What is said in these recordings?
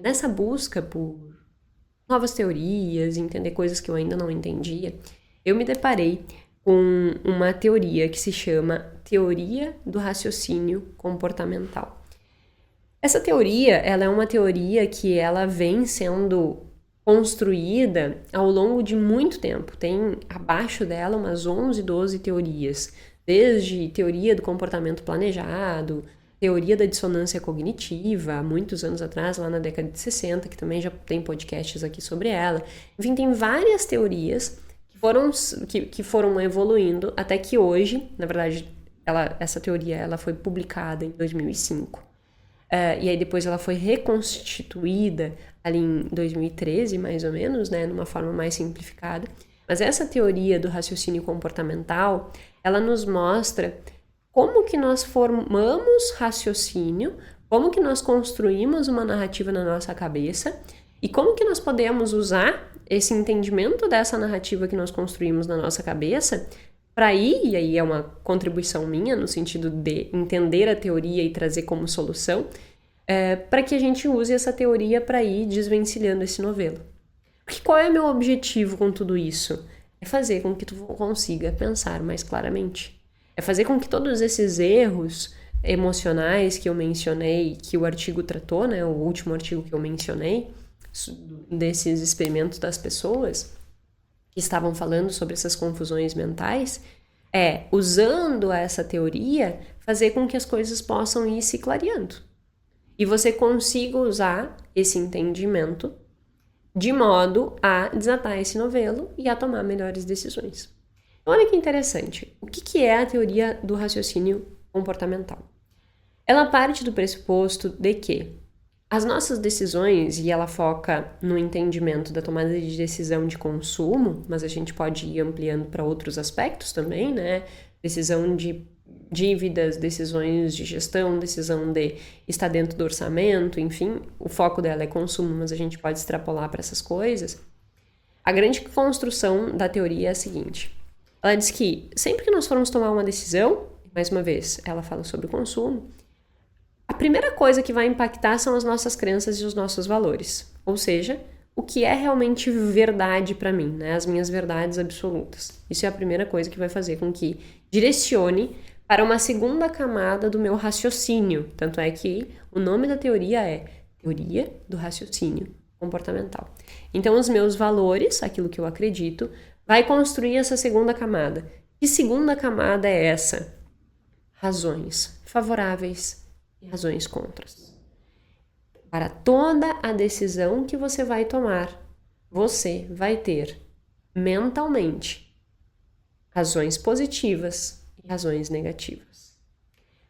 nessa busca por novas teorias, entender coisas que eu ainda não entendia, eu me deparei com uma teoria que se chama Teoria do Raciocínio Comportamental. Essa teoria, ela é uma teoria que ela vem sendo construída ao longo de muito tempo. Tem abaixo dela umas 11, 12 teorias, desde teoria do comportamento planejado, teoria da dissonância cognitiva, há muitos anos atrás, lá na década de 60, que também já tem podcasts aqui sobre ela. Enfim, tem várias teorias que foram evoluindo até que hoje, na verdade, essa teoria ela foi publicada em 2005. E aí depois ela foi reconstituída ali em 2013, mais ou menos, né, numa forma mais simplificada. Mas essa teoria do raciocínio comportamental, ela nos mostra como que nós formamos raciocínio, como que nós construímos uma narrativa na nossa cabeça e como que nós podemos usar esse entendimento dessa narrativa que nós construímos na nossa cabeça para ir, e aí é uma contribuição minha no sentido de entender a teoria e trazer como solução, para que a gente use essa teoria para ir desvencilhando esse novelo. Porque qual é o meu objetivo com tudo isso? É fazer com que tu consiga pensar mais claramente. É fazer com que todos esses erros emocionais que eu mencionei, que o artigo tratou, né, o último artigo que eu mencionei, desses experimentos das pessoas que estavam falando sobre essas confusões mentais, usando essa teoria, fazer com que as coisas possam ir se clareando. E você consiga usar esse entendimento de modo a desatar esse novelo e a tomar melhores decisões. Olha que interessante. O que é a teoria do raciocínio comportamental? Ela parte do pressuposto de que as nossas decisões, e ela foca no entendimento da tomada de decisão de consumo, mas a gente pode ir ampliando para outros aspectos também, né? Decisão de dívidas, decisões de gestão, decisão de estar dentro do orçamento, enfim, o foco dela é consumo, mas a gente pode extrapolar para essas coisas. A grande construção da teoria é a seguinte: ela diz que sempre que nós formos tomar uma decisão, mais uma vez, ela fala sobre o consumo, a primeira coisa que vai impactar são as nossas crenças e os nossos valores. Ou seja, o que é realmente verdade para mim, né? As minhas verdades absolutas. Isso é a primeira coisa que vai fazer com que direcione para uma segunda camada do meu raciocínio. Tanto é que o nome da teoria é Teoria do Raciocínio Comportamental. Então, os meus valores, aquilo que eu acredito, vai construir essa segunda camada. Que segunda camada é essa? Razões favoráveis e razões contras. Para toda a decisão que você vai tomar, você vai ter mentalmente razões positivas e razões negativas.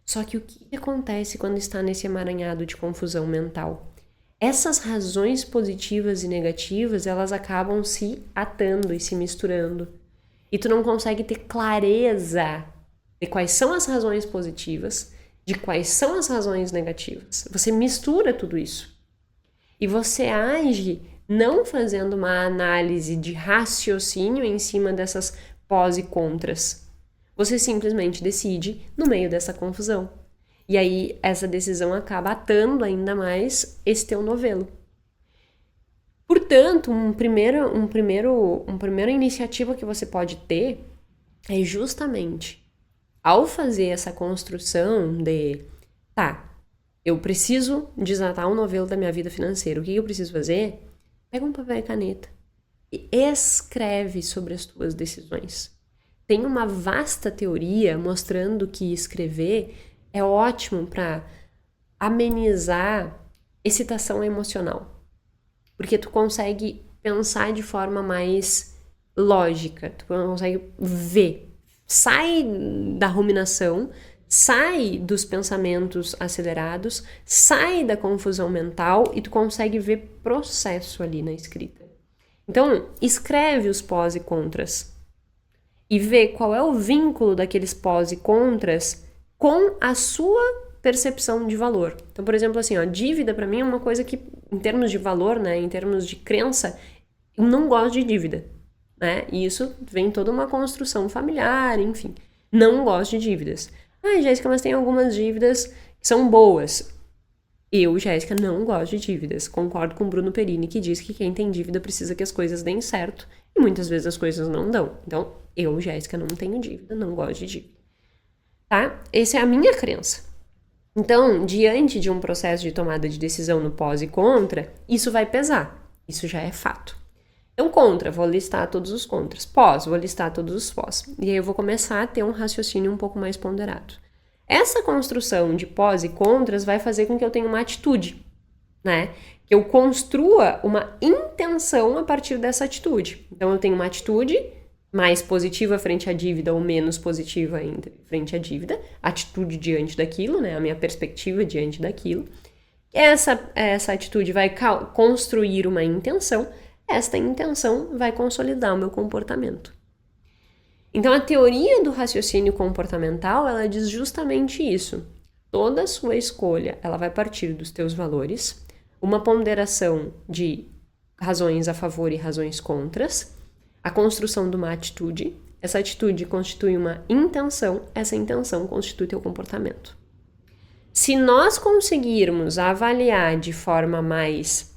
Só que o que acontece quando está nesse emaranhado de confusão mental? Essas razões positivas e negativas, elas acabam se atando e se misturando. E tu não consegue ter clareza de quais são as razões positivas, de quais são as razões negativas. Você mistura tudo isso. E você age não fazendo uma análise de raciocínio em cima dessas pós e contras. Você simplesmente decide no meio dessa confusão. E aí essa decisão acaba atando ainda mais esse teu novelo. Portanto, uma primeira iniciativa que você pode ter é justamente ao fazer essa construção de, eu preciso desatar um novelo da minha vida financeira. O que eu preciso fazer? Pega um papel e caneta e escreve sobre as tuas decisões. Tem uma vasta teoria mostrando que escrever é ótimo para amenizar excitação emocional. Porque tu consegue pensar de forma mais lógica, tu consegue ver. Sai da ruminação, sai dos pensamentos acelerados, sai da confusão mental e tu consegue ver processo ali na escrita. Então, escreve os pós e contras e vê qual é o vínculo daqueles pós e contras com a sua percepção de valor. Então, por exemplo, assim, dívida para mim é uma coisa que, em termos de valor, né, em termos de crença, eu não gosto de dívida. Né? E isso vem toda uma construção familiar, enfim. Não gosto de dívidas. Jéssica, mas tem algumas dívidas que são boas. Eu, Jéssica, não gosto de dívidas. Concordo com o Bruno Perini, que diz que quem tem dívida precisa que as coisas deem certo. E muitas vezes as coisas não dão. Então, eu, Jéssica, não tenho dívida, não gosto de dívida. Tá? Essa é a minha crença. Então, diante de um processo de tomada de decisão no pós e contra, isso vai pesar. Isso já é fato. Então, contra, vou listar todos os contras. Pós, vou listar todos os pós. E aí eu vou começar a ter um raciocínio um pouco mais ponderado. Essa construção de pós e contras vai fazer com que eu tenha uma atitude, né? Que eu construa uma intenção a partir dessa atitude. Então, eu tenho uma atitude mais positiva frente à dívida ou menos positiva frente à dívida, atitude diante daquilo, né? A minha perspectiva diante daquilo. Essa atitude vai construir uma intenção, esta intenção vai consolidar o meu comportamento. Então, a teoria do raciocínio comportamental, ela diz justamente isso. Toda a sua escolha, ela vai partir dos teus valores, uma ponderação de razões a favor e razões contras, a construção de uma atitude, essa atitude constitui uma intenção, essa intenção constitui teu comportamento. Se nós conseguirmos avaliar de forma mais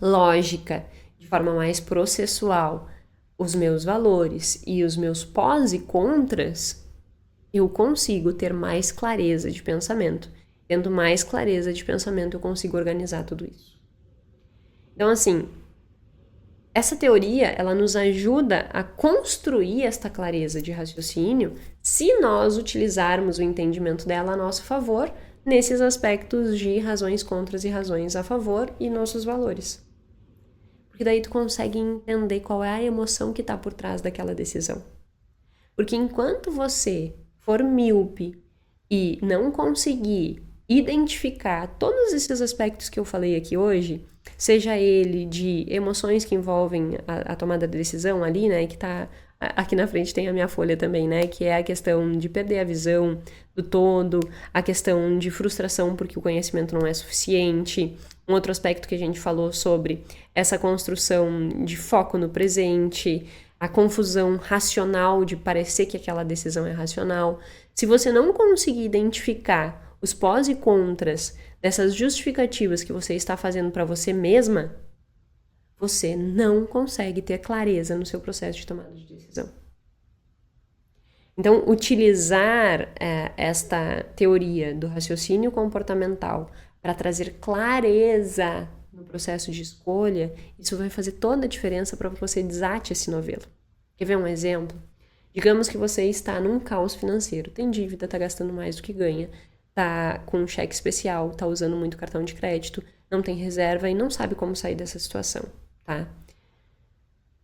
lógica, de forma mais processual, os meus valores e os meus pós e contras, eu consigo ter mais clareza de pensamento. Tendo mais clareza de pensamento, eu consigo organizar tudo isso. Então, assim, essa teoria, ela nos ajuda a construir esta clareza de raciocínio se nós utilizarmos o entendimento dela a nosso favor nesses aspectos de razões contras e razões a favor e nossos valores. Porque daí tu consegue entender qual é a emoção que está por trás daquela decisão. Porque enquanto você for míope e não conseguir identificar todos esses aspectos que eu falei aqui hoje, seja ele de emoções que envolvem a tomada de decisão ali, né, que tá aqui na frente tem a minha folha também, né, que é a questão de perder a visão do todo, a questão de frustração porque o conhecimento não é suficiente, um outro aspecto que a gente falou sobre essa construção de foco no presente, a confusão racional de parecer que aquela decisão é racional. Se você não conseguir identificar os pós e contras dessas justificativas que você está fazendo para você mesma, você não consegue ter clareza no seu processo de tomada de decisão. Então, utilizar esta teoria do raciocínio comportamental para trazer clareza no processo de escolha, isso vai fazer toda a diferença para que você desate esse novelo. Quer ver um exemplo? Digamos que você está num caos financeiro, tem dívida, está gastando mais do que ganha, está com um cheque especial, está usando muito cartão de crédito, não tem reserva e não sabe como sair dessa situação, tá?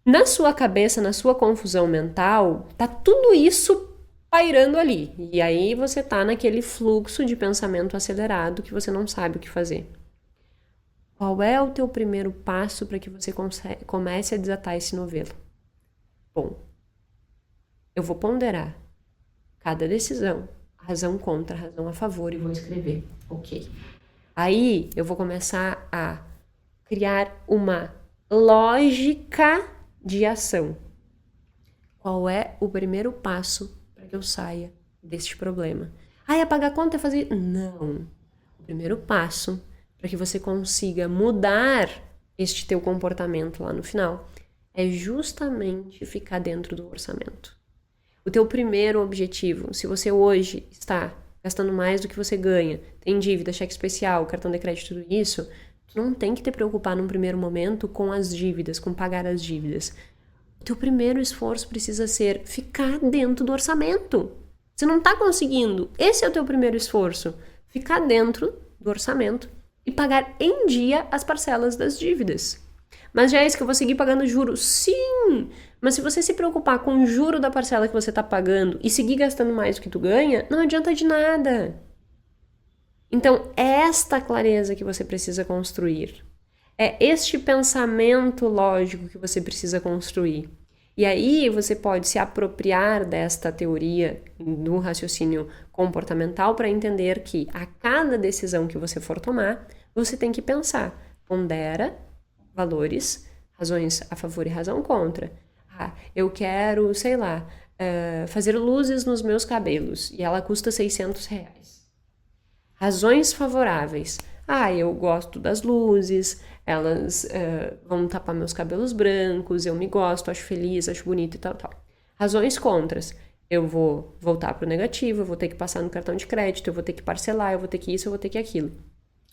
Na sua cabeça, na sua confusão mental, tá tudo isso pairando ali. E aí você tá naquele fluxo de pensamento acelerado que você não sabe o que fazer. Qual é o teu primeiro passo para que você comece a desatar esse novelo? Bom, eu vou ponderar cada decisão, razão contra, razão a favor, e vou escrever. Ok. Aí eu vou começar a criar uma lógica de ação. Qual é o primeiro passo para que eu saia deste problema? Apagar a conta é fazer... Não. O primeiro passo para que você consiga mudar este teu comportamento lá no final é justamente ficar dentro do orçamento. O teu primeiro objetivo, se você hoje está gastando mais do que você ganha, tem dívida, cheque especial, cartão de crédito, tudo isso, tu não tem que te preocupar num primeiro momento com as dívidas, com pagar as dívidas. O teu primeiro esforço precisa ser ficar dentro do orçamento. Você não está conseguindo. Esse é o teu primeiro esforço. Ficar dentro do orçamento e pagar em dia as parcelas das dívidas. Mas já é isso que eu vou seguir pagando juros? Sim! Mas se você se preocupar com o juro da parcela que você está pagando e seguir gastando mais do que tu ganha, não adianta de nada. Então, é esta clareza que você precisa construir. É este pensamento lógico que você precisa construir. E aí você pode se apropriar desta teoria do raciocínio comportamental para entender que a cada decisão que você for tomar, você tem que pensar, pondera valores, razões a favor e razão contra. Eu quero, sei lá, fazer luzes nos meus cabelos e ela custa R$600. Razões favoráveis. Eu gosto das luzes, elas vão tapar meus cabelos brancos, eu me gosto, acho feliz, acho bonito e tal, tal. Razões contras. Eu vou voltar pro negativo, eu vou ter que passar no cartão de crédito, eu vou ter que parcelar, eu vou ter que isso, eu vou ter que aquilo.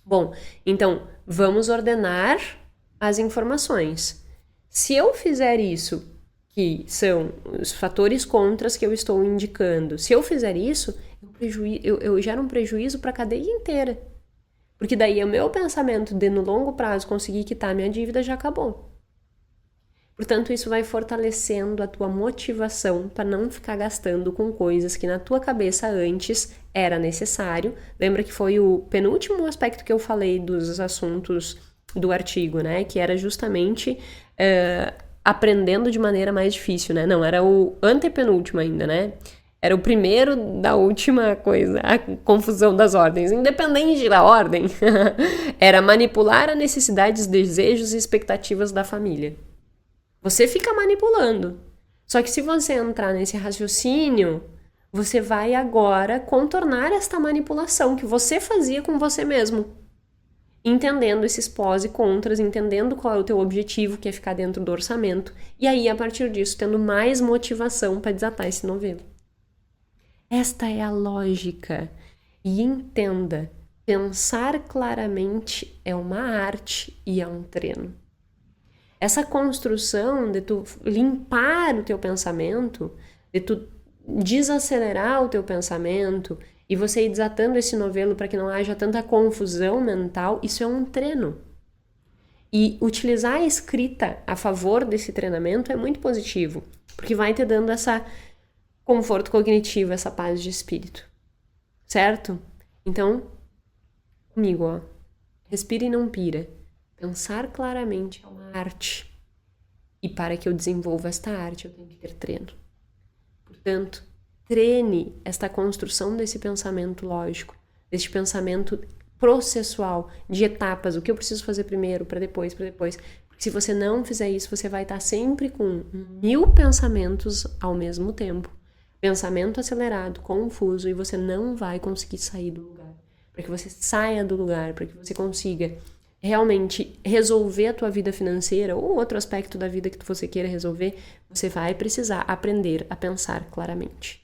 Bom, então, vamos ordenar as informações. Se eu fizer isso, que são os fatores contras que eu estou indicando, se eu fizer isso, eu gero um prejuízo para a cadeia inteira. Porque daí o meu pensamento de no longo prazo conseguir quitar minha dívida já acabou. Portanto, isso vai fortalecendo a tua motivação para não ficar gastando com coisas que na tua cabeça antes era necessário. Lembra que foi o penúltimo aspecto que eu falei dos assuntos do artigo, né? Que era justamente aprendendo de maneira mais difícil, né? Não, era o antepenúltimo ainda, né? Era o primeiro da última coisa, a confusão das ordens. Independente da ordem, era manipular as necessidades, desejos e expectativas da família. Você fica manipulando. Só que se você entrar nesse raciocínio, você vai agora contornar esta manipulação que você fazia com você mesmo. Entendendo esses pós e contras, entendendo qual é o teu objetivo, que é ficar dentro do orçamento. E aí, a partir disso, tendo mais motivação para desatar esse novelo. Esta é a lógica. E entenda, pensar claramente é uma arte e é um treino. Essa construção de tu limpar o teu pensamento, de tu desacelerar o teu pensamento e você ir desatando esse novelo para que não haja tanta confusão mental, isso é um treino. E utilizar a escrita a favor desse treinamento é muito positivo, porque vai te dando essa conforto cognitivo, essa paz de espírito. Certo? Então, comigo, ó. Respira e não pira. Pensar claramente é uma arte. E para que eu desenvolva esta arte, eu tenho que ter treino. Portanto, treine esta construção desse pensamento lógico, desse pensamento processual, de etapas, o que eu preciso fazer primeiro, para depois. Porque se você não fizer isso, você vai estar sempre com 1000 pensamentos ao mesmo tempo. Pensamento acelerado, confuso, e você não vai conseguir sair do lugar. Para que você saia do lugar, para que você consiga realmente resolver a tua vida financeira ou outro aspecto da vida que você queira resolver, você vai precisar aprender a pensar claramente.